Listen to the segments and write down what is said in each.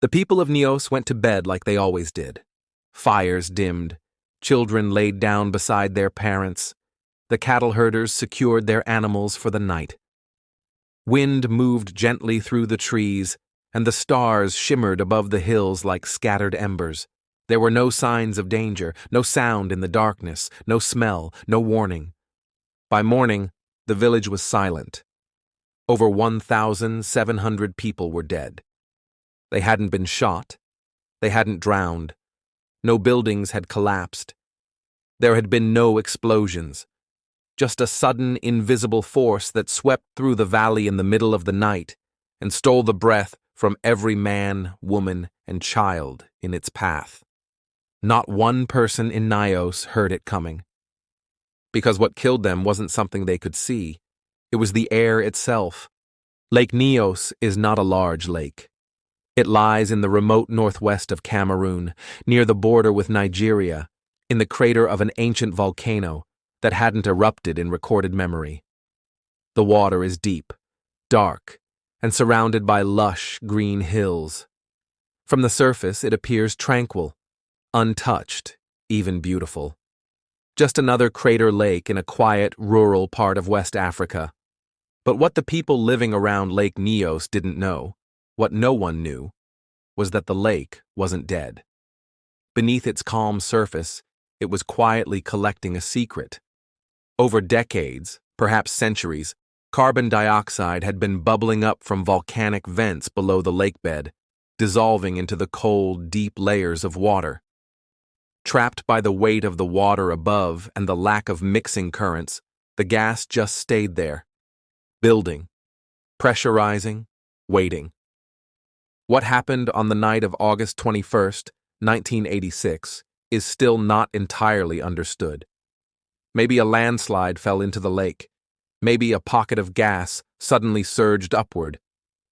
The people of Nyos went to bed like they always did. Fires dimmed. Children laid down beside their parents. The cattle herders secured their animals for the night. Wind moved gently through the trees, and the stars shimmered above the hills like scattered embers. There were no signs of danger, no sound in the darkness, no smell, no warning. By morning, the village was silent. Over 1,700 people were dead. They hadn't been shot. They hadn't drowned. No buildings had collapsed. There had been no explosions. Just a sudden, invisible force that swept through the valley in the middle of the night and stole the breath from every man, woman, and child in its path. Not one person in Nyos heard it coming. Because what killed them wasn't something they could see. It was the air itself. Lake Nyos is not a large lake. It lies in the remote northwest of Cameroon, near the border with Nigeria, in the crater of an ancient volcano that hadn't erupted in recorded memory. The water is deep, dark, and surrounded by lush green hills. From the surface, it appears tranquil, untouched, even beautiful. Just another crater lake in a quiet, rural part of West Africa. But what the people living around Lake Nyos didn't know, what no one knew, was that the lake wasn't dead. Beneath its calm surface, it was quietly collecting a secret. Over decades, perhaps centuries, carbon dioxide had been bubbling up from volcanic vents below the lakebed, dissolving into the cold, deep layers of water. Trapped by the weight of the water above and the lack of mixing currents, the gas just stayed there, building, pressurizing, waiting. What happened on the night of August 21st, 1986, is still not entirely understood. Maybe a landslide fell into the lake. Maybe a pocket of gas suddenly surged upward.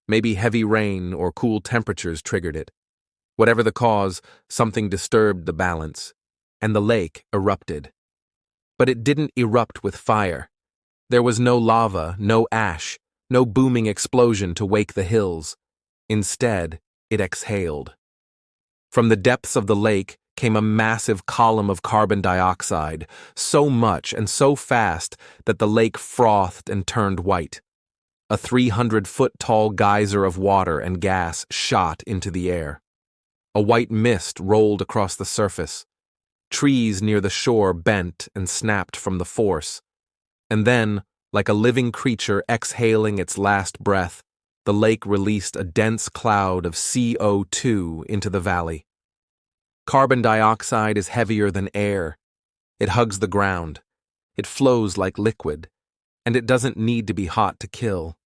Maybe heavy rain or cool temperatures triggered it. Whatever the cause, something disturbed the balance, and the lake erupted. But it didn't erupt with fire. There was no lava, no ash, no booming explosion to wake the hills. Instead, it exhaled. From the depths of the lake came a massive column of carbon dioxide, so much and so fast that the lake frothed and turned white. A 300-foot-tall geyser of water and gas shot into the air. A white mist rolled across the surface. Trees near the shore bent and snapped from the force. And then, like a living creature exhaling its last breath, the lake released a dense cloud of CO2 into the valley. Carbon dioxide is heavier than air. It hugs the ground. It flows like liquid, and it doesn't need to be hot to kill.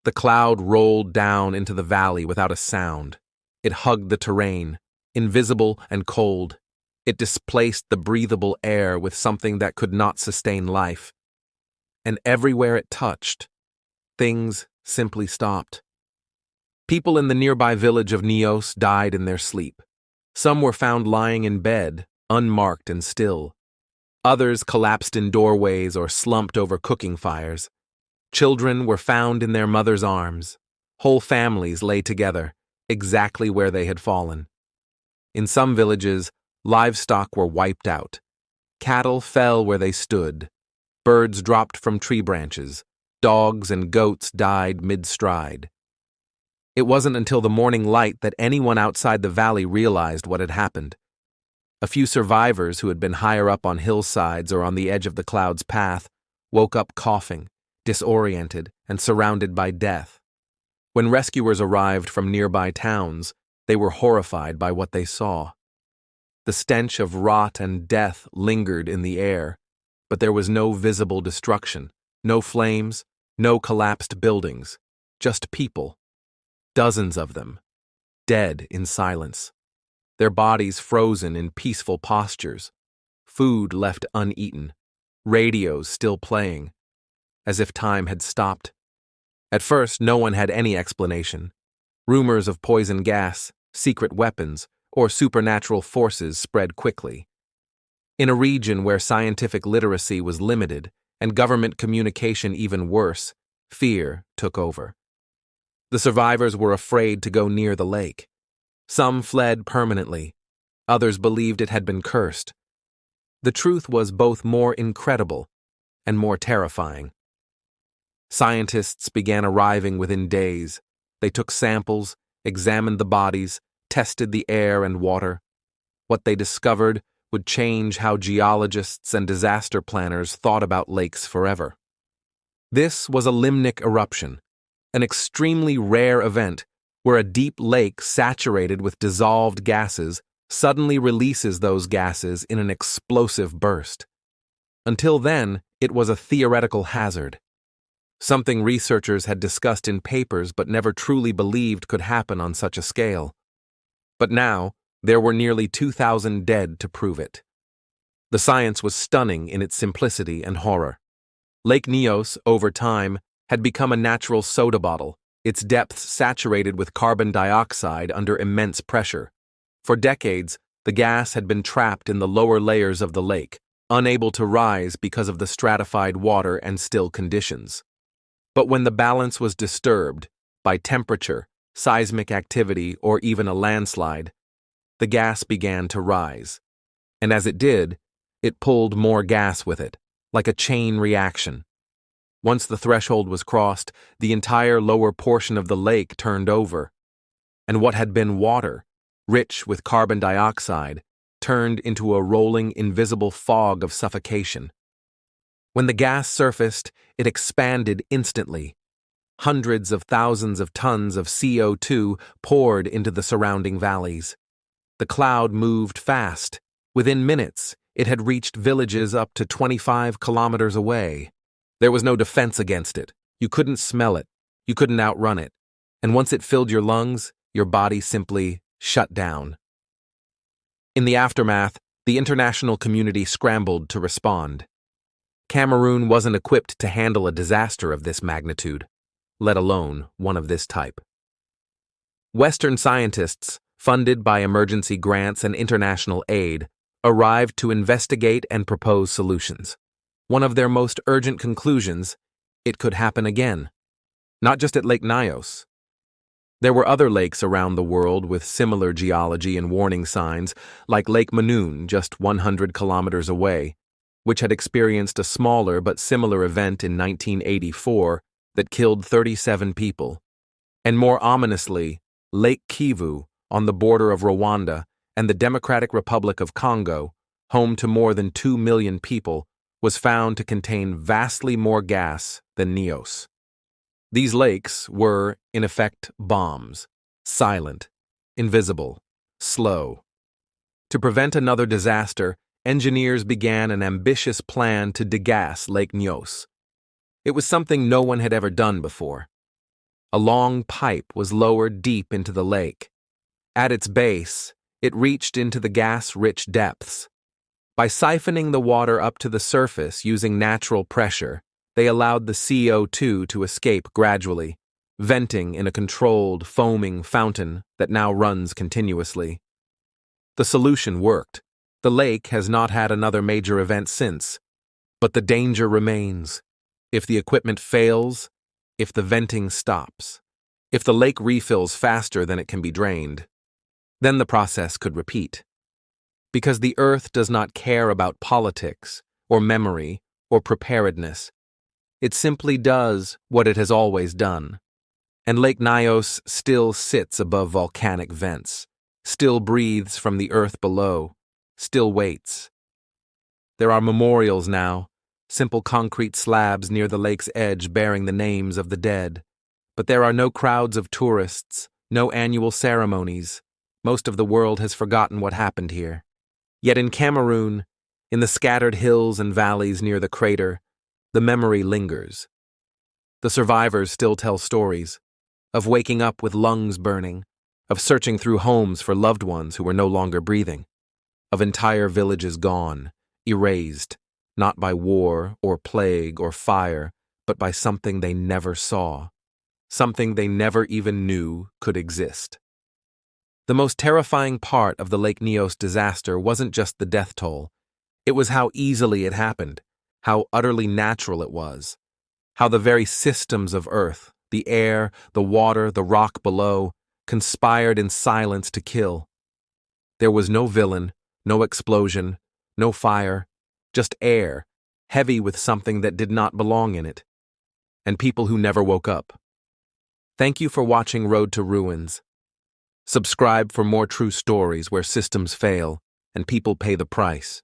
The cloud rolled down into the valley without a sound. It hugged the terrain, invisible and cold. It displaced the breathable air with something that could not sustain life. And everywhere it touched, things simply stopped. People in the nearby village of Nyos died in their sleep. Some were found lying in bed, unmarked and still. Others collapsed in doorways or slumped over cooking fires. Children were found in their mother's arms. Whole families lay together, exactly where they had fallen. In some villages, livestock were wiped out. Cattle fell where they stood. Birds dropped from tree branches. Dogs and goats died mid-stride. It wasn't until the morning light that anyone outside the valley realized what had happened. A few survivors who had been higher up on hillsides or on the edge of the cloud's path woke up coughing, disoriented, and surrounded by death. When rescuers arrived from nearby towns, they were horrified by what they saw. The stench of rot and death lingered in the air, but there was no visible destruction, no flames, no collapsed buildings, just people. Dozens of them, dead in silence. Their bodies frozen in peaceful postures, food left uneaten, radios still playing, as if time had stopped. At first, no one had any explanation. Rumors of poison gas, secret weapons, or supernatural forces spread quickly. In a region where scientific literacy was limited and government communication even worse, fear took over. The survivors were afraid to go near the lake. Some fled permanently. Others believed it had been cursed. The truth was both more incredible and more terrifying. Scientists began arriving within days. They took samples, examined the bodies, tested the air and water. What they discovered would change how geologists and disaster planners thought about lakes forever. This was a limnic eruption, an extremely rare event where a deep lake saturated with dissolved gases suddenly releases those gases in an explosive burst. Until then, it was a theoretical hazard, something researchers had discussed in papers but never truly believed could happen on such a scale. But now, there were nearly 2,000 dead to prove it. The science was stunning in its simplicity and horror. Lake Nyos, over time, had become a natural soda bottle, its depths saturated with carbon dioxide under immense pressure. For decades, the gas had been trapped in the lower layers of the lake, unable to rise because of the stratified water and still conditions. But when the balance was disturbed by temperature, seismic activity, or even a landslide, the gas began to rise. And as it did, it pulled more gas with it, like a chain reaction. Once the threshold was crossed, the entire lower portion of the lake turned over, and what had been water, rich with carbon dioxide, turned into a rolling, invisible fog of suffocation. When the gas surfaced, it expanded instantly. Hundreds of thousands of tons of CO2 poured into the surrounding valleys. The cloud moved fast. Within minutes, it had reached villages up to 25 kilometers away. There was no defense against it. You couldn't smell it. You couldn't outrun it. And once it filled your lungs, your body simply shut down. In the aftermath, the international community scrambled to respond. Cameroon wasn't equipped to handle a disaster of this magnitude, let alone one of this type. Western scientists, funded by emergency grants and international aid, arrived to investigate and propose solutions. One of their most urgent conclusions: it could happen again. Not just at Lake Nyos. There were other lakes around the world with similar geology and warning signs, like Lake Manoon, just 100 kilometers away, which had experienced a smaller but similar event in 1984 that killed 37 people. And more ominously, Lake Kivu, on the border of Rwanda and the Democratic Republic of Congo, home to more than 2 million people, was found to contain vastly more gas than Nyos. These lakes were, in effect, bombs, silent, invisible, slow. To prevent another disaster, engineers began an ambitious plan to degas Lake Nyos. It was something no one had ever done before. A long pipe was lowered deep into the lake. At its base, it reached into the gas-rich depths. By siphoning the water up to the surface using natural pressure, they allowed the CO2 to escape gradually, venting in a controlled, foaming fountain that now runs continuously. The solution worked. The lake has not had another major event since, but the danger remains. If the equipment fails, if the venting stops, if the lake refills faster than it can be drained, then the process could repeat. Because the Earth does not care about politics, or memory, or preparedness. It simply does what it has always done. And Lake Nyos still sits above volcanic vents, still breathes from the earth below, still waits. There are memorials now, simple concrete slabs near the lake's edge bearing the names of the dead. But there are no crowds of tourists, no annual ceremonies. Most of the world has forgotten what happened here. Yet in Cameroon, in the scattered hills and valleys near the crater, the memory lingers. The survivors still tell stories of waking up with lungs burning, of searching through homes for loved ones who were no longer breathing, of entire villages gone, erased, not by war or plague or fire, but by something they never saw, something they never even knew could exist. The most terrifying part of the Lake Nyos disaster wasn't just the death toll. It was how easily it happened, how utterly natural it was, how the very systems of Earth, The air, the water, the rock below, conspired in silence to kill. There was no villain, no explosion, no fire, just air, heavy with something that did not belong in it, and people who never woke up. Thank you for watching Road to Ruins. Subscribe for more true stories where systems fail and people pay the price.